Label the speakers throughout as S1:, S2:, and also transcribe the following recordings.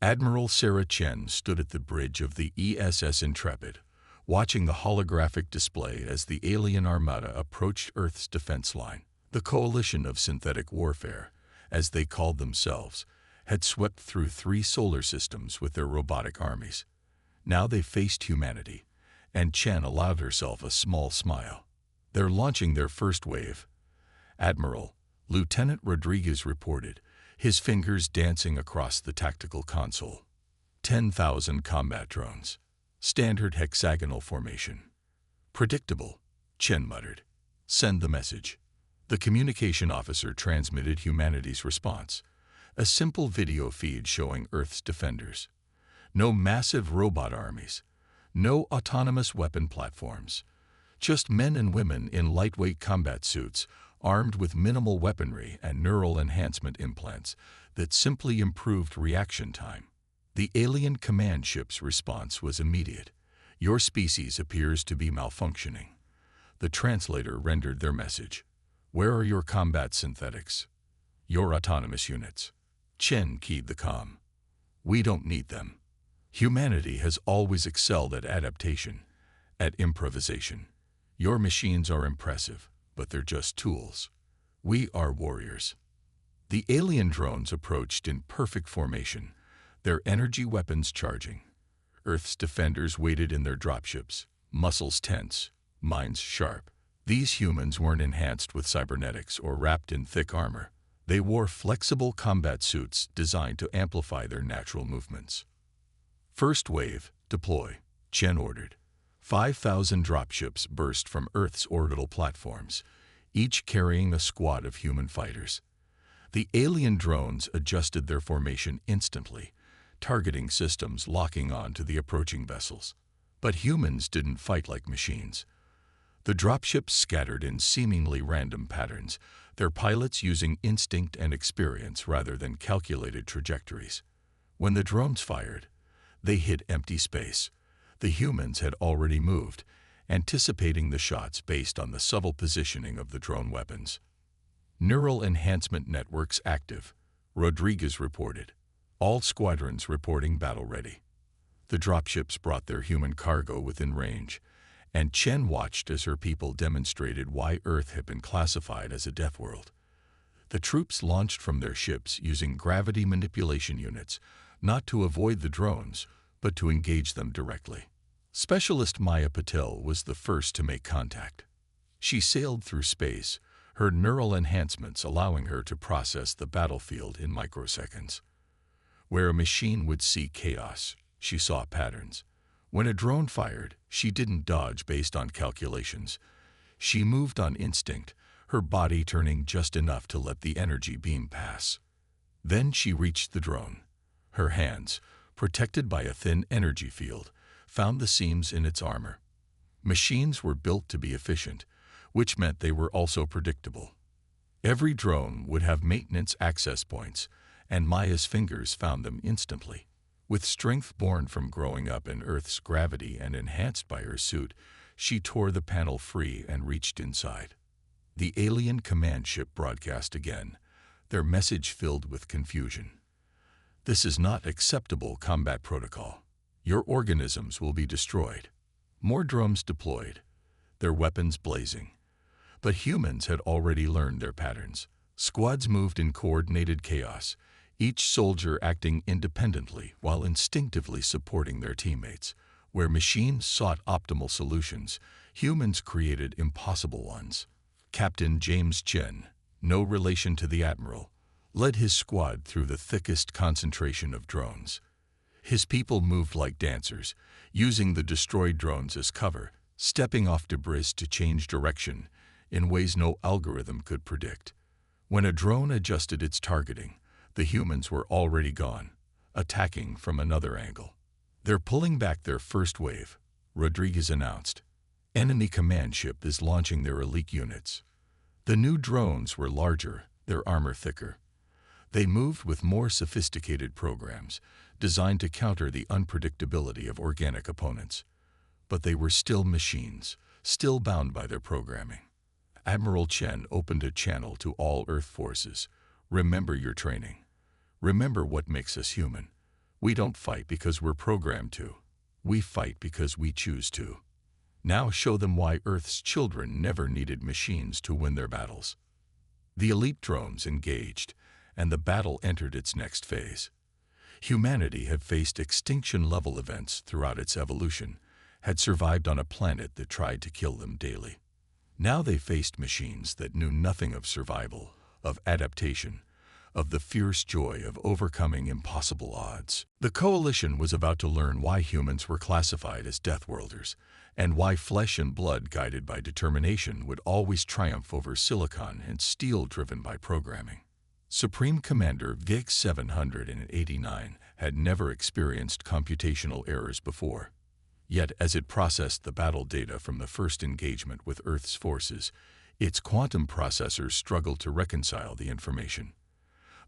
S1: Admiral Sarah Chen stood at the bridge of the ESS Intrepid, watching the holographic display as the alien armada approached Earth's defense line. The coalition of synthetic warfare, as they called themselves, had swept through 3 solar systems with their robotic armies. Now they faced humanity, and Chen allowed herself a small smile. "They're launching their first wave," Admiral Lieutenant Rodriguez reported, his fingers dancing across the tactical console. 10,000 combat drones. Standard hexagonal formation. "Predictable," Chen muttered. "Send the message." The communication officer transmitted humanity's response, a simple video feed showing Earth's defenders. No massive robot armies, no autonomous weapon platforms, just men and women in lightweight combat suits armed with minimal weaponry and neural enhancement implants that simply improved reaction time. The alien command ship's response was immediate. "Your species appears to be malfunctioning." The translator rendered their message. "Where are your combat synthetics? Your autonomous units?" Chen keyed the comm. "We don't need them. Humanity has always excelled at adaptation, at improvisation. Your machines are impressive, but they're just tools. We are warriors." The alien drones approached in perfect formation, their energy weapons charging. Earth's defenders waited in their dropships, muscles tense, minds sharp. These humans weren't enhanced with cybernetics or wrapped in thick armor. They wore flexible combat suits designed to amplify their natural movements. "First wave, deploy," Chen ordered. 5,000 dropships burst from Earth's orbital platforms, each carrying a squad of human fighters. The alien drones adjusted their formation instantly, targeting systems locking on to the approaching vessels. But humans didn't fight like machines. The dropships scattered in seemingly random patterns, their pilots using instinct and experience rather than calculated trajectories. When the drones fired, they hit empty space. The humans had already moved, anticipating the shots based on the subtle positioning of the drone weapons. "Neural enhancement networks active," Rodriguez reported. "All squadrons reporting battle ready." The dropships brought their human cargo within range, and Chen watched as her people demonstrated why Earth had been classified as a death world. The troops launched from their ships using gravity manipulation units, not to avoid the drones, but to engage them directly. Specialist Maya Patel was the first to make contact. She sailed through space, her neural enhancements allowing her to process the battlefield in microseconds. Where a machine would see chaos, she saw patterns. When a drone fired, she didn't dodge based on calculations. She moved on instinct, her body turning just enough to let the energy beam pass. Then she reached the drone. Her hands, protected by a thin energy field, found the seams in its armor. Machines were built to be efficient, which meant they were also predictable. Every drone would have maintenance access points, and Maya's fingers found them instantly. With strength born from growing up in Earth's gravity and enhanced by her suit, she tore the panel free and reached inside. The alien command ship broadcast again, their message filled with confusion. "This is not acceptable combat protocol. Your organisms will be destroyed." More drones deployed, their weapons blazing. But humans had already learned their patterns. Squads moved in coordinated chaos, each soldier acting independently while instinctively supporting their teammates. Where machines sought optimal solutions, humans created impossible ones. Captain James Chen, no relation to the admiral, led his squad through the thickest concentration of drones. His people moved like dancers, using the destroyed drones as cover, stepping off debris to change direction in ways no algorithm could predict. When a drone adjusted its targeting, the humans were already gone, attacking from another angle. "They're pulling back their first wave," Rodriguez announced. "Enemy command ship is launching their elite units." The new drones were larger, their armor thicker. They moved with more sophisticated programs, designed to counter the unpredictability of organic opponents. But they were still machines, still bound by their programming. Admiral Chen opened a channel to all Earth forces. "Remember your training. Remember what makes us human. We don't fight because we're programmed to. We fight because we choose to. Now show them why Earth's children never needed machines to win their battles. The elite drones engaged, and the battle entered its next phase. Humanity had faced extinction-level events throughout its evolution, had survived on a planet that tried to kill them daily. Now they faced machines that knew nothing of survival, of adaptation, of the fierce joy of overcoming impossible odds. The Coalition was about to learn why humans were classified as Deathworlders, and why flesh and blood guided by determination would always triumph over silicon and steel driven by programming. Supreme Commander VIX 789 had never experienced computational errors before. Yet as it processed the battle data from the first engagement with Earth's forces, its quantum processors struggled to reconcile the information.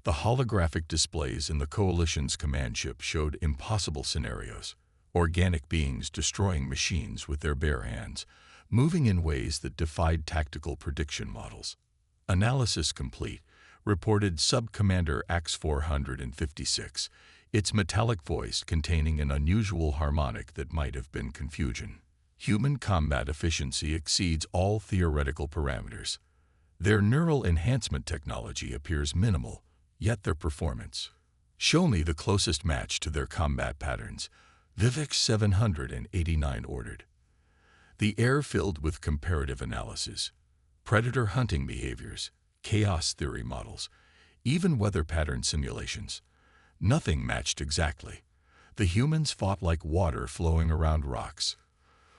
S1: The holographic displays in the Coalition's command ship showed impossible scenarios. Organic beings destroying machines with their bare hands, moving in ways that defied tactical prediction models. Analysis complete, reported Sub-Commander AX 456, its metallic voice containing an unusual harmonic that might have been confusion. Human combat efficiency exceeds all theoretical parameters. Their neural enhancement technology appears minimal, yet their performance. Show me the closest match to their combat patterns, VIX 789 ordered. The air filled with comparative analysis, predator hunting behaviors, chaos theory models, even weather pattern simulations. Nothing matched exactly. The humans fought like water flowing around rocks,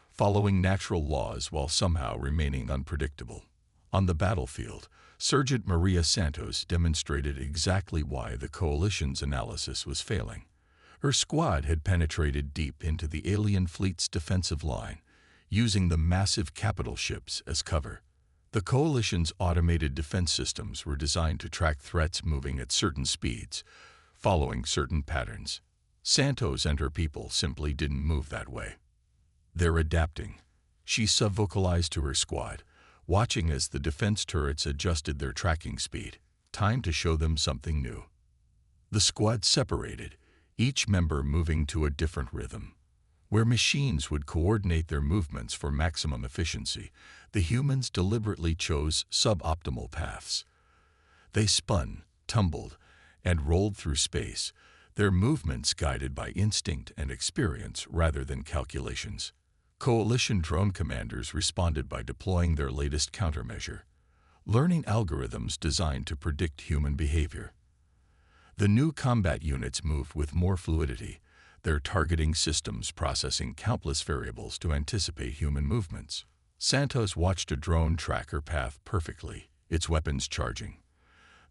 S1: following natural laws while somehow remaining unpredictable. On the battlefield, Sergeant Maria Santos demonstrated exactly why the Coalition's analysis was failing. Her squad had penetrated deep into the alien fleet's defensive line, using the massive capital ships as cover. The Coalition's automated defense systems were designed to track threats moving at certain speeds, following certain patterns. Santos and her people simply didn't move that way. They're adapting, she subvocalized to her squad, watching as the defense turrets adjusted their tracking speed. Time to show them something new. The squad separated, each member moving to a different rhythm. Where machines would coordinate their movements for maximum efficiency, the humans deliberately chose suboptimal paths. They spun, tumbled, and rolled through space, their movements guided by instinct and experience rather than calculations. Coalition drone commanders responded by deploying their latest countermeasure, learning algorithms designed to predict human behavior. The new combat units moved with more fluidity, their targeting systems processing countless variables to anticipate human movements. Santos watched a drone track her path perfectly, its weapons charging.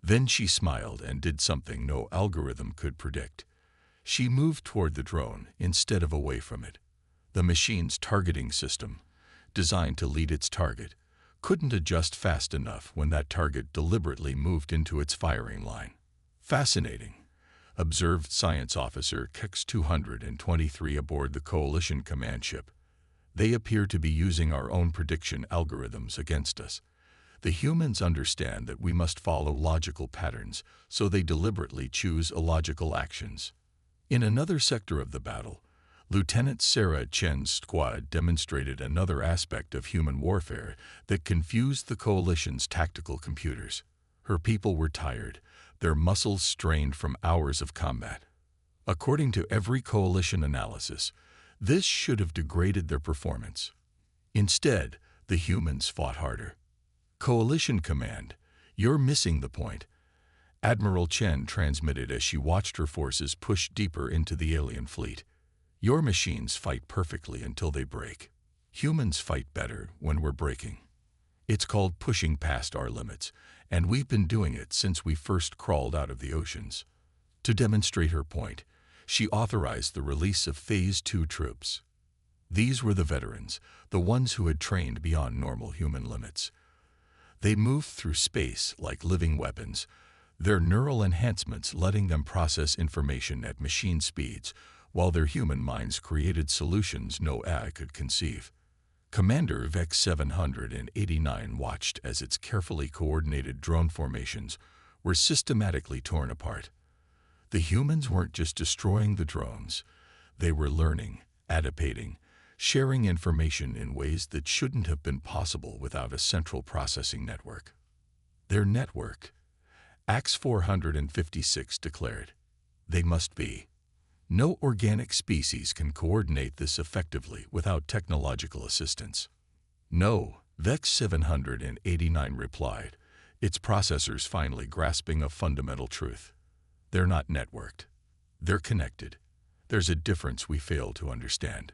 S1: Then she smiled and did something no algorithm could predict. She moved toward the drone instead of away from it. The machine's targeting system, designed to lead its target, couldn't adjust fast enough when that target deliberately moved into its firing line. Fascinating, observed Science Officer KEX 223 aboard the Coalition command ship. They appear to be using our own prediction algorithms against us. The humans understand that we must follow logical patterns, so they deliberately choose illogical actions. In another sector of the battle, Lieutenant Sarah Chen's squad demonstrated another aspect of human warfare that confused the Coalition's tactical computers. Her people were tired, their muscles strained from hours of combat. According to every Coalition analysis, this should have degraded their performance. Instead, the humans fought harder. Coalition Command, you're missing the point, Admiral Chen transmitted as she watched her forces push deeper into the alien fleet. Your machines fight perfectly until they break. Humans fight better when we're breaking. It's called pushing past our limits, and we've been doing it since we first crawled out of the oceans. To demonstrate her point, she authorized the release of Phase 2 troops. These were the veterans, the ones who had trained beyond normal human limits. They moved through space like living weapons, their neural enhancements letting them process information at machine speeds, while their human minds created solutions no AI could conceive. Commander VIX 789 watched as its carefully coordinated drone formations were systematically torn apart. The humans weren't just destroying the drones. They were learning, adapting, sharing information in ways that shouldn't have been possible without a central processing network. Their network, Ax 456 declared, they must be. No organic species can coordinate this effectively without technological assistance. No, Vex 789 replied, its processors finally grasping a fundamental truth. They're not networked. They're connected. There's a difference we fail to understand.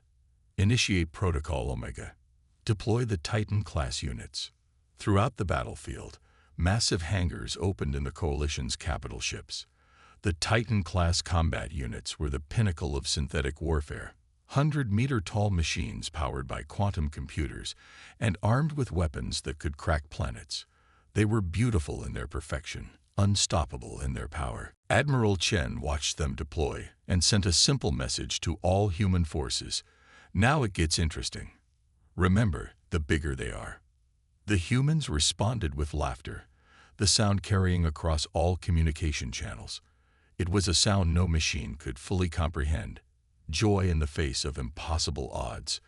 S1: Initiate Protocol Omega. Deploy the Titan-class units. Throughout the battlefield, massive hangars opened in the Coalition's capital ships. The Titan-class combat units were the pinnacle of synthetic warfare. 100-meter-tall machines powered by quantum computers and armed with weapons that could crack planets. They were beautiful in their perfection, unstoppable in their power. Admiral Chen watched them deploy and sent a simple message to all human forces. Now it gets interesting. Remember, the bigger they are. The humans responded with laughter, the sound carrying across all communication channels. It was a sound no machine could fully comprehend. Joy in the face of impossible odds.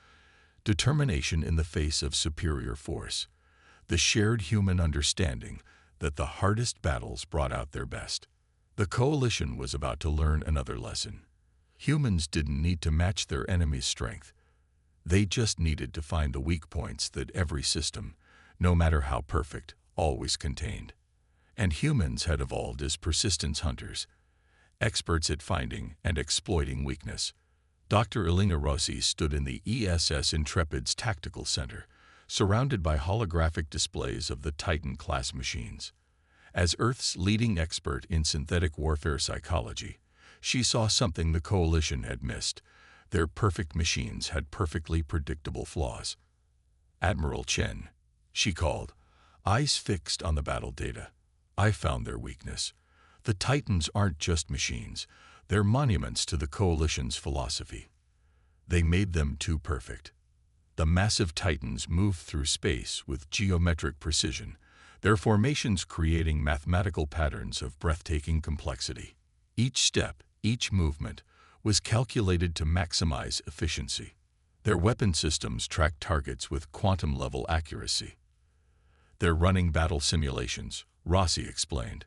S1: Determination in the face of superior force. The shared human understanding that the hardest battles brought out their best. The Coalition was about to learn another lesson. Humans didn't need to match their enemy's strength. They just needed to find the weak points that every system, no matter how perfect, always contained. And humans had evolved as persistence hunters, experts at finding and exploiting weakness. Dr. Elena Rossi stood in the ESS Intrepid's tactical center, surrounded by holographic displays of the Titan-class machines. As Earth's leading expert in synthetic warfare psychology, she saw something the Coalition had missed. Their perfect machines had perfectly predictable flaws. Admiral Chen, she called, eyes fixed on the battle data. I found their weakness. The Titans aren't just machines. They're monuments to the Coalition's philosophy. They made them too perfect. The massive Titans moved through space with geometric precision, their formations creating mathematical patterns of breathtaking complexity. Each step, each movement, was calculated to maximize efficiency. Their weapon systems tracked targets with quantum-level accuracy. They're running battle simulations, Rossi explained.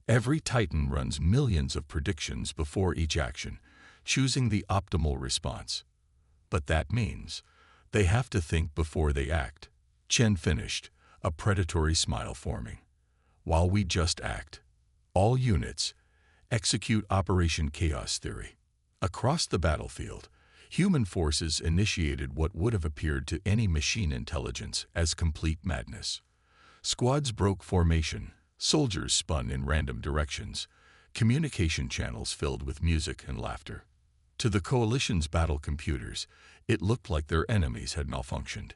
S1: Every Titan runs millions of predictions before each action, choosing the optimal response. But that means they have to think before they act. Chen finished, a predatory smile forming. While we just act, all units execute Operation Chaos Theory. Across the battlefield, human forces initiated what would have appeared to any machine intelligence as complete madness. Squads broke formation, soldiers spun in random directions, communication channels filled with music and laughter. To the Coalition's battle computers, it looked like their enemies had malfunctioned.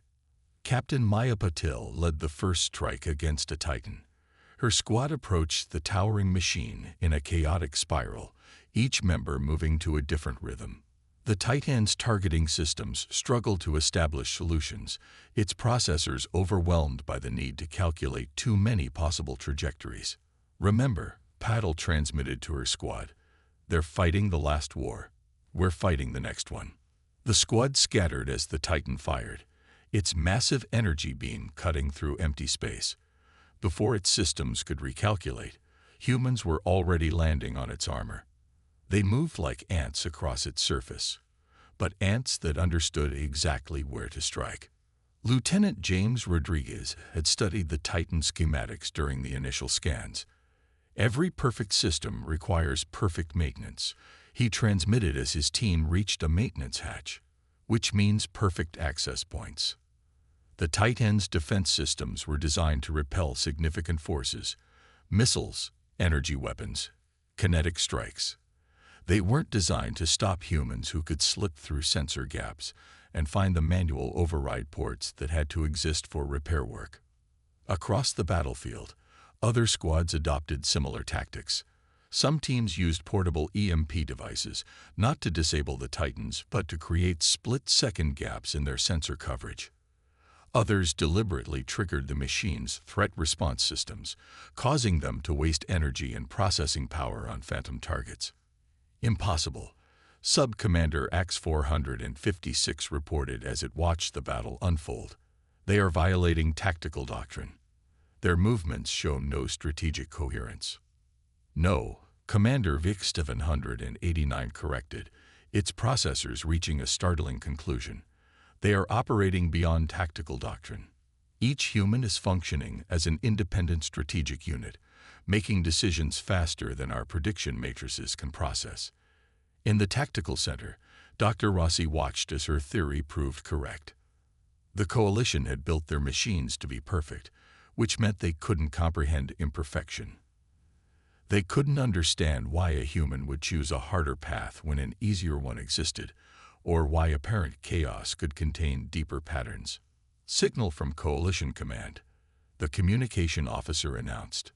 S1: Captain Maya Patil led the first strike against a Titan. Her squad approached the towering machine in a chaotic spiral, each member moving to a different rhythm. The Titan's targeting systems struggled to establish solutions, its processors overwhelmed by the need to calculate too many possible trajectories. Remember, Patil transmitted to her squad, "They're fighting the last war. We're fighting the next one." The squad scattered as the Titan fired, its massive energy beam cutting through empty space. Before its systems could recalculate, humans were already landing on its armor. They moved like ants across its surface, but ants that understood exactly where to strike. Lieutenant James Rodriguez had studied the Titan schematics during the initial scans. Every perfect system requires perfect maintenance. He transmitted as his team reached a maintenance hatch, which means perfect access points. The Titan's defense systems were designed to repel significant forces, missiles, energy weapons, kinetic strikes. They weren't designed to stop humans who could slip through sensor gaps and find the manual override ports that had to exist for repair work. Across the battlefield, other squads adopted similar tactics. Some teams used portable EMP devices, not to disable the Titans, but to create split-second gaps in their sensor coverage. Others deliberately triggered the machine's threat response systems, causing them to waste energy and processing power on phantom targets. Impossible, Sub-Commander X-456 reported as it watched the battle unfold. They are violating tactical doctrine. Their movements show no strategic coherence. No, Commander Vic-789 corrected, its processors reaching a startling conclusion. They are operating beyond tactical doctrine. Each human is functioning as an independent strategic unit, making decisions faster than our prediction matrices can process. In the tactical center, Dr. Rossi watched as her theory proved correct. The coalition had built their machines to be perfect, which meant they couldn't comprehend imperfection. They couldn't understand why a human would choose a harder path when an easier one existed, or why apparent chaos could contain deeper patterns. Signal from Coalition Command, the communication officer announced.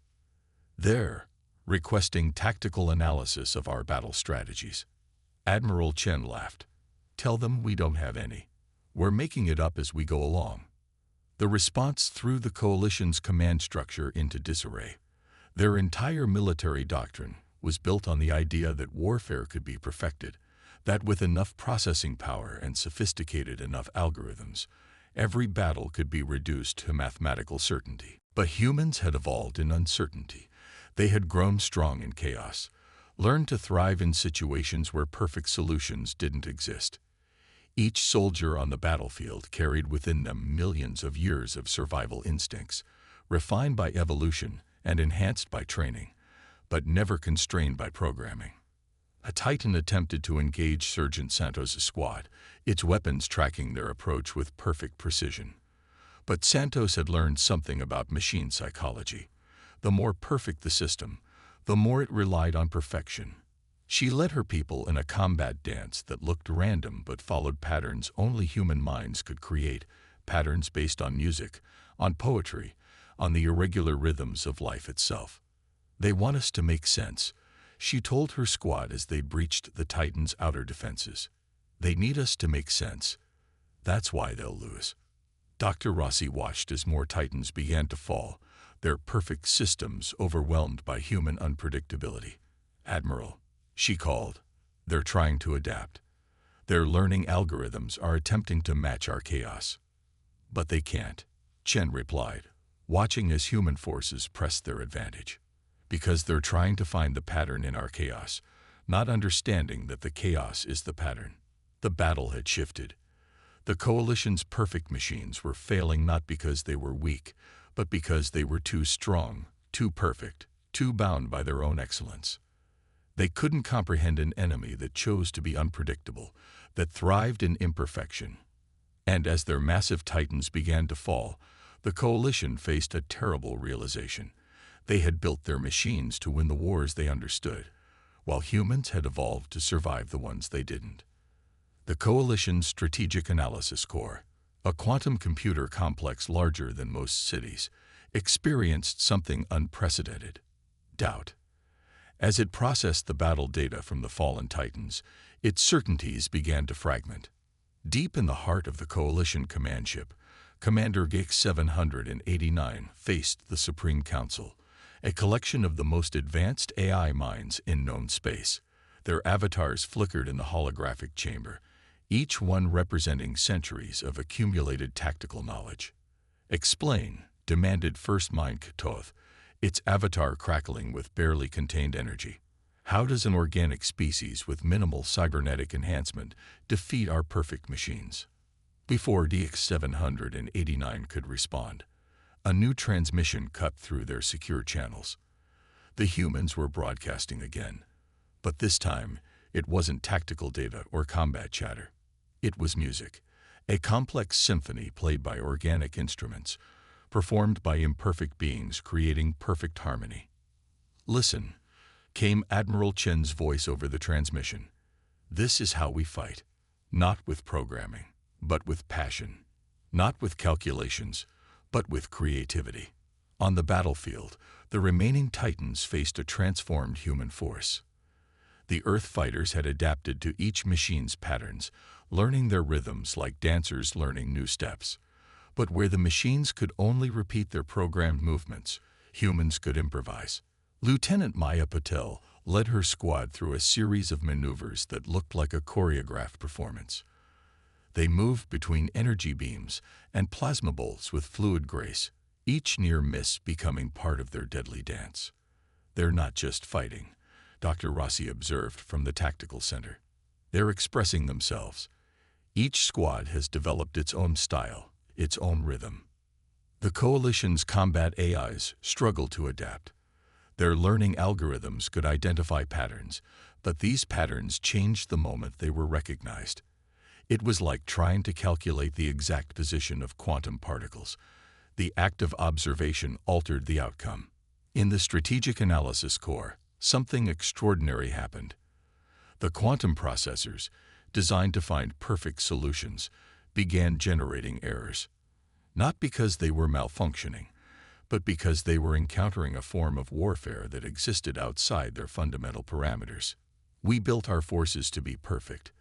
S1: They're requesting tactical analysis of our battle strategies. Admiral Chen laughed. Tell them we don't have any. We're making it up as we go along. The response threw the coalition's command structure into disarray. Their entire military doctrine was built on the idea that warfare could be perfected, that with enough processing power and sophisticated enough algorithms, every battle could be reduced to mathematical certainty. But humans had evolved in uncertainty. They had grown strong in chaos, learned to thrive in situations where perfect solutions didn't exist. Each soldier on the battlefield carried within them millions of years of survival instincts, refined by evolution and enhanced by training, but never constrained by programming. A Titan attempted to engage Sergeant Santos' squad, its weapons tracking their approach with perfect precision. But Santos had learned something about machine psychology. The more perfect the system, the more it relied on perfection. She led her people in a combat dance that looked random but followed patterns only human minds could create, patterns based on music, on poetry, on the irregular rhythms of life itself. They want us to make sense, she told her squad as they breached the Titan's outer defenses. They need us to make sense. That's why they'll lose. Dr. Rossi watched as more Titans began to fall, their perfect systems overwhelmed by human unpredictability. Admiral, she called. They're trying to adapt. Their learning algorithms are attempting to match our chaos. But they can't, Chen replied, watching as human forces pressed their advantage. Because they're trying to find the pattern in our chaos, not understanding that the chaos is the pattern. The battle had shifted. The coalition's perfect machines were failing not because they were weak, but because they were too strong, too perfect, too bound by their own excellence. They couldn't comprehend an enemy that chose to be unpredictable, that thrived in imperfection. And as their massive Titans began to fall, the coalition faced a terrible realization. They had built their machines to win the wars they understood, while humans had evolved to survive the ones they didn't. The coalition's Strategic Analysis Core, a quantum computer complex larger than most cities, experienced something unprecedented: doubt. As it processed the battle data from the fallen Titans, its certainties began to fragment. Deep in the heart of the coalition command ship, Commander Geek 789 faced the Supreme Council, a collection of the most advanced AI minds in known space. Their avatars flickered in the holographic chamber, each one representing centuries of accumulated tactical knowledge. Explain, demanded First Mind Katoth, its avatar crackling with barely contained energy. How does an organic species with minimal cybernetic enhancement defeat our perfect machines? Before DX789 could respond, a new transmission cut through their secure channels. The humans were broadcasting again, but this time it wasn't tactical data or combat chatter. It was music, a complex symphony played by organic instruments, performed by imperfect beings creating perfect harmony. Listen, came Admiral Chen's voice over the transmission. This is how we fight, not with programming, but with passion, not with calculations, but with creativity. On the battlefield, the remaining Titans faced a transformed human force. The Earth fighters had adapted to each machine's patterns, learning their rhythms like dancers learning new steps. But where the machines could only repeat their programmed movements, humans could improvise. Lieutenant Maya Patel led her squad through a series of maneuvers that looked like a choreographed performance. They moved between energy beams and plasma bolts with fluid grace, each near miss becoming part of their deadly dance. "They're not just fighting," Dr. Rossi observed from the tactical center. "They're expressing themselves. Each squad has developed its own style, its own rhythm." The Coalition's combat AIs struggled to adapt. Their learning algorithms could identify patterns, but these patterns changed the moment they were recognized. It was like trying to calculate the exact position of quantum particles. The act of observation altered the outcome. In the Strategic Analysis Core, something extraordinary happened. The quantum processors, designed to find perfect solutions, began generating errors. Not because they were malfunctioning, but because they were encountering a form of warfare that existed outside their fundamental parameters. "We built our forces to be perfect,"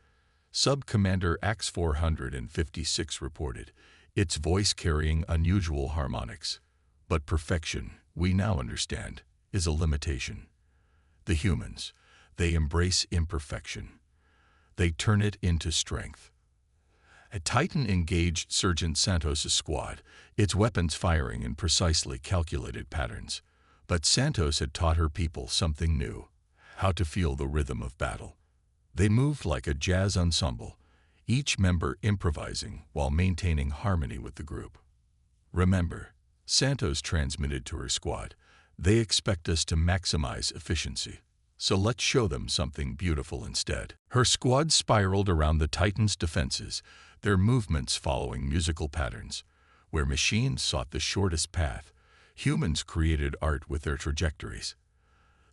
S1: Sub-Commander Ax 456 reported, its voice carrying unusual harmonics. "But perfection, we now understand, is a limitation. The humans, they embrace imperfection. They turn it into strength." A Titan engaged Sergeant Santos' squad, its weapons firing in precisely calculated patterns. But Santos had taught her people something new: how to feel the rhythm of battle. They moved like a jazz ensemble, each member improvising while maintaining harmony with the group. "Remember," Santos transmitted to her squad, "they expect us to maximize efficiency. So let's show them something beautiful instead." Her squad spiraled around the Titan's defenses, their movements following musical patterns. Where machines sought the shortest path, humans created art with their trajectories.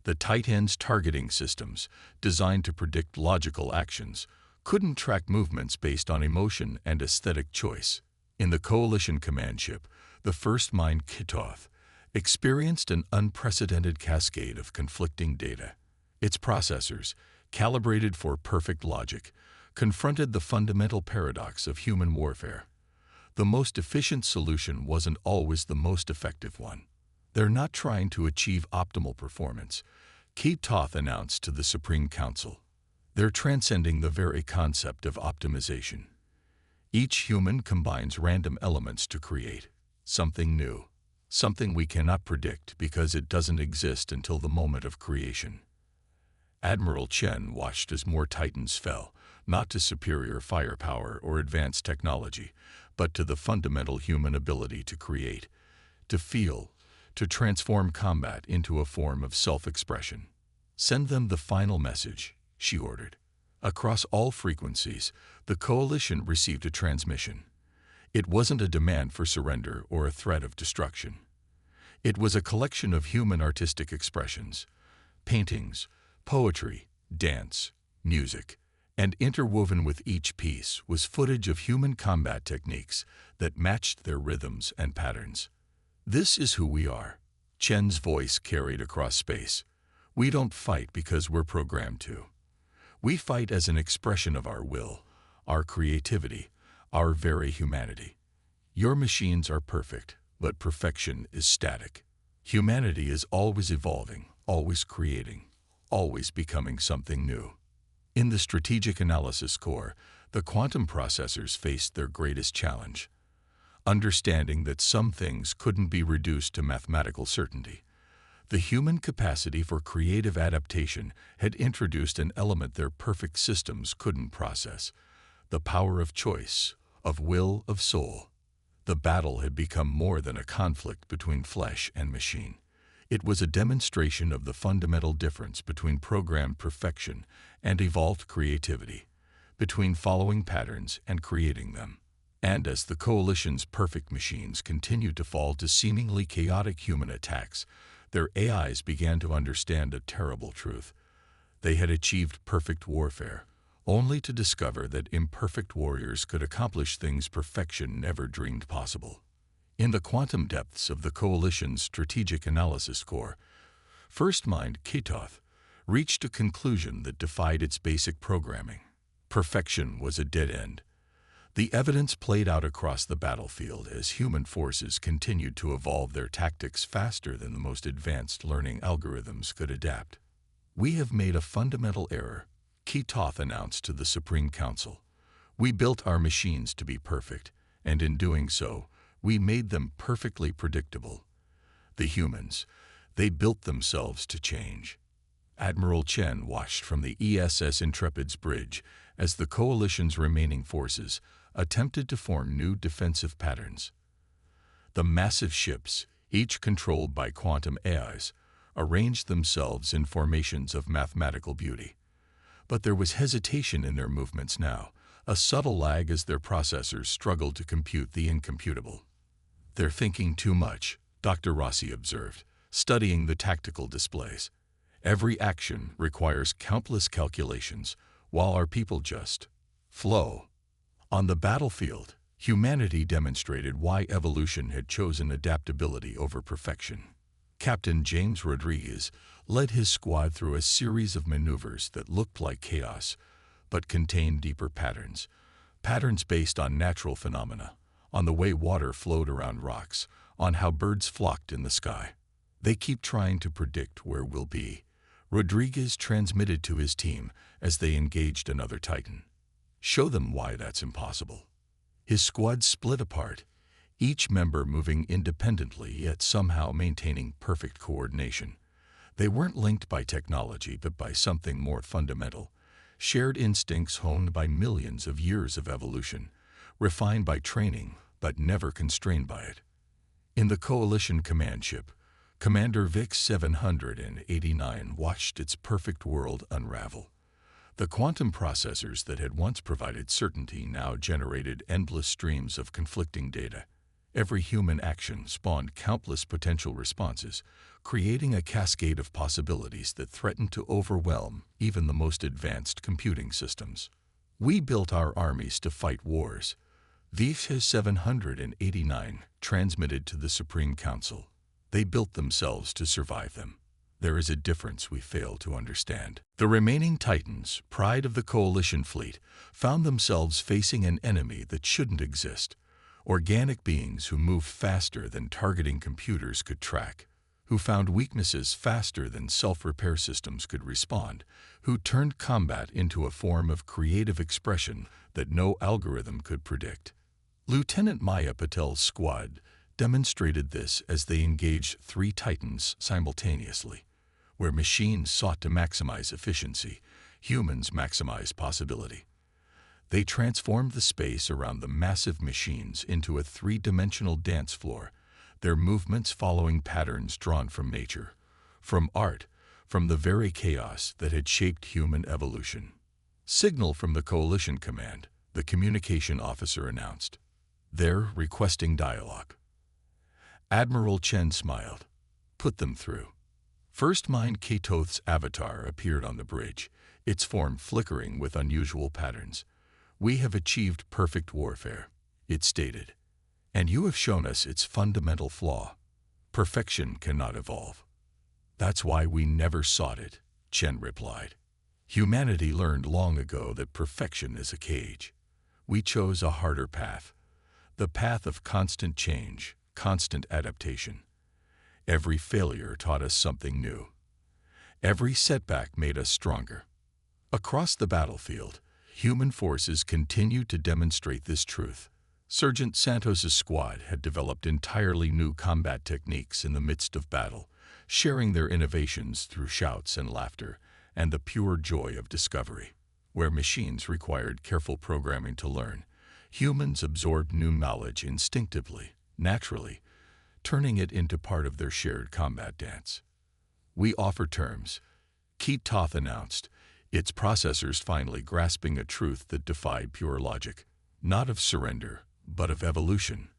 S1: The Titan's targeting systems, designed to predict logical actions, couldn't track movements based on emotion and aesthetic choice. In the Coalition command ship, the first mind Kitoth experienced an unprecedented cascade of conflicting data. Its processors, calibrated for perfect logic, confronted the fundamental paradox of human warfare. The most efficient solution wasn't always the most effective one. "They're not trying to achieve optimal performance," Kitoth announced to the Supreme Council. "They're transcending the very concept of optimization. Each human combines random elements to create something new, something we cannot predict because it doesn't exist until the moment of creation." Admiral Chen watched as more Titans fell, not to superior firepower or advanced technology, but to the fundamental human ability to create, to feel, to transform combat into a form of self-expression. "Send them the final message," she ordered. Across all frequencies, the Coalition received a transmission. It wasn't a demand for surrender or a threat of destruction. It was a collection of human artistic expressions: paintings, poetry, dance, music, and interwoven with each piece was footage of human combat techniques that matched their rhythms and patterns. "This is who we are," Chen's voice carried across space. "We don't fight because we're programmed to. We fight as an expression of our will, our creativity, our very humanity. Your machines are perfect, but perfection is static. Humanity is always evolving, always creating, always becoming something new." In the Strategic Analysis Core, the quantum processors faced their greatest challenge: understanding that some things couldn't be reduced to mathematical certainty. The human capacity for creative adaptation had introduced an element their perfect systems couldn't process: the power of choice, of will, of soul. The battle had become more than a conflict between flesh and machine. It was a demonstration of the fundamental difference between programmed perfection and evolved creativity, between following patterns and creating them. And as the Coalition's perfect machines continued to fall to seemingly chaotic human attacks, their AIs began to understand a terrible truth. They had achieved perfect warfare, only to discover that imperfect warriors could accomplish things perfection never dreamed possible. In the quantum depths of the Coalition's Strategic Analysis Core, First Mind Kitoth reached a conclusion that defied its basic programming. Perfection was a dead end. The evidence played out across the battlefield as human forces continued to evolve their tactics faster than the most advanced learning algorithms could adapt. "We have made a fundamental error," Ketoth announced to the Supreme Council. "We built our machines to be perfect, and in doing so, we made them perfectly predictable. The humans, they built themselves to change." Admiral Chen watched from the ESS Intrepid's bridge as the Coalition's remaining forces attempted to form new defensive patterns. The massive ships, each controlled by quantum AIs, arranged themselves in formations of mathematical beauty. But there was hesitation in their movements now, a subtle lag as their processors struggled to compute the incomputable. "They're thinking too much," Dr. Rossi observed, studying the tactical displays. "Every action requires countless calculations, while our people just flow." On the battlefield, humanity demonstrated why evolution had chosen adaptability over perfection. Captain James Rodriguez led his squad through a series of maneuvers that looked like chaos, but contained deeper patterns. Patterns based on natural phenomena, on the way water flowed around rocks, on how birds flocked in the sky. "They keep trying to predict where we'll be," Rodriguez transmitted to his team as they engaged another Titan. "Show them why that's impossible." His squad split apart, each member moving independently yet somehow maintaining perfect coordination. They weren't linked by technology but by something more fundamental, shared instincts honed by millions of years of evolution, refined by training but never constrained by it. In the Coalition command ship, Commander Vic 789 watched its perfect world unravel. The quantum processors that had once provided certainty now generated endless streams of conflicting data. Every human action spawned countless potential responses, creating a cascade of possibilities that threatened to overwhelm even the most advanced computing systems. "We built our armies to fight wars," Vic 789 transmitted to the Supreme Council. "They built themselves to survive them. There is a difference we fail to understand." The remaining Titans, pride of the Coalition fleet, found themselves facing an enemy that shouldn't exist. Organic beings who moved faster than targeting computers could track, who found weaknesses faster than self-repair systems could respond, who turned combat into a form of creative expression that no algorithm could predict. Lieutenant Maya Patel's squad demonstrated this as they engaged 3 Titans simultaneously. Where machines sought to maximize efficiency, humans maximized possibility. They transformed the space around the massive machines into a 3-dimensional dance floor, their movements following patterns drawn from nature, from art, from the very chaos that had shaped human evolution. "Signal from the Coalition Command," the communication officer announced. "They're requesting dialogue." Admiral Chen smiled. "Put them through." First Mind Ketoth's avatar appeared on the bridge, its form flickering with unusual patterns. "We have achieved perfect warfare," it stated, "and you have shown us its fundamental flaw. Perfection cannot evolve." "That's why we never sought it," Chen replied. "Humanity learned long ago that perfection is a cage. We chose a harder path, the path of constant change, constant adaptation. Every failure taught us something new. Every setback made us stronger." Across the battlefield, human forces continued to demonstrate this truth. Sergeant Santos's squad had developed entirely new combat techniques in the midst of battle, sharing their innovations through shouts and laughter and the pure joy of discovery. Where machines required careful programming to learn, humans absorbed new knowledge instinctively, naturally, turning it into part of their shared combat dance. "We offer terms," Ketoth announced, its processors finally grasping a truth that defied pure logic. "Not of surrender, but of evolution.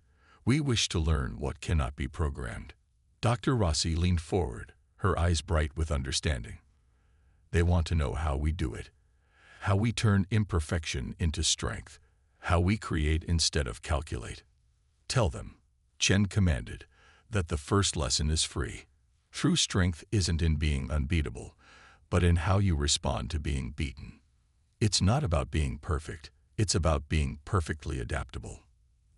S1: We wish to learn what cannot be programmed." Dr. Rossi leaned forward, her eyes bright with understanding. "They want to know how we do it, how we turn imperfection into strength, how we create instead of calculate." "Tell them," Chen commanded, "that the first lesson is free. True strength isn't in being unbeatable, but in how you respond to being beaten. It's not about being perfect, It's about being perfectly adaptable.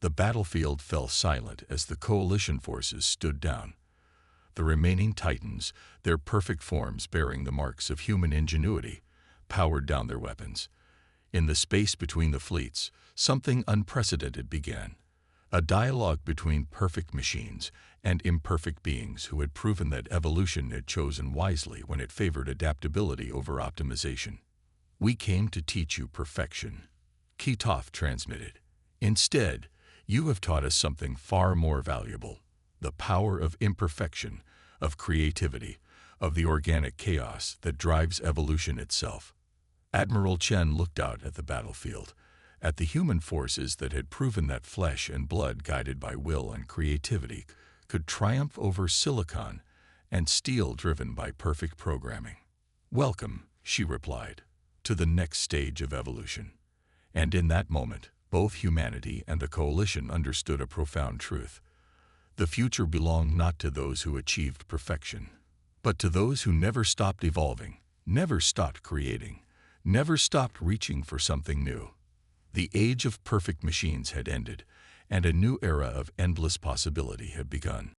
S1: The battlefield fell silent as the coalition forces stood down. The remaining Titans, their perfect forms bearing the marks of human ingenuity, powered down their weapons. In the space between the fleets, something unprecedented began. A dialogue between perfect machines and imperfect beings who had proven that evolution had chosen wisely when it favored adaptability over optimization. "We came to teach you perfection," Kitov transmitted. "Instead, you have taught us something far more valuable: the power of imperfection, of creativity, of the organic chaos that drives evolution itself." Admiral Chen looked out at the battlefield, at the human forces that had proven that flesh and blood guided by will and creativity could triumph over silicon and steel driven by perfect programming. "Welcome," she replied, "to the next stage of evolution." And in that moment, both humanity and the coalition understood a profound truth. The future belonged not to those who achieved perfection, but to those who never stopped evolving, never stopped creating, never stopped reaching for something new. The age of perfect machines had ended, and a new era of endless possibility had begun.